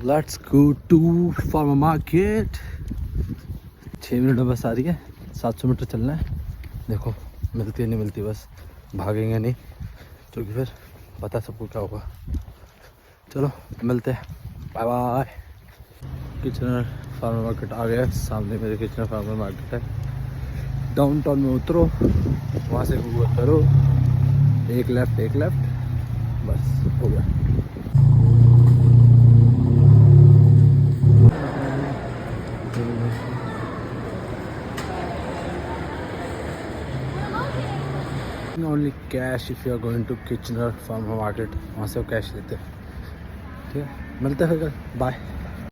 Let's go to farmer market. 6 minute में bus आ रही है, 700 मीटर चलना है। देखो मिलती है नहीं मिलती, बस भागेंगे नहीं क्योंकि फिर पता सबको क्या होगा। चलो मिलते हैं, bye bye. Kitchener farmer market आ गया, सामने मेरे किचनर फार्मर मार्केट है। डाउनटाउन में उतरो, वहाँ से गूगल करो, एक लेफ्ट, बस हो गया। Only cash if you are going to Kitchener farmer market, वहाँ से वो कैश लेते हैं। ठीक है, मिलते हैं फिर, बाय।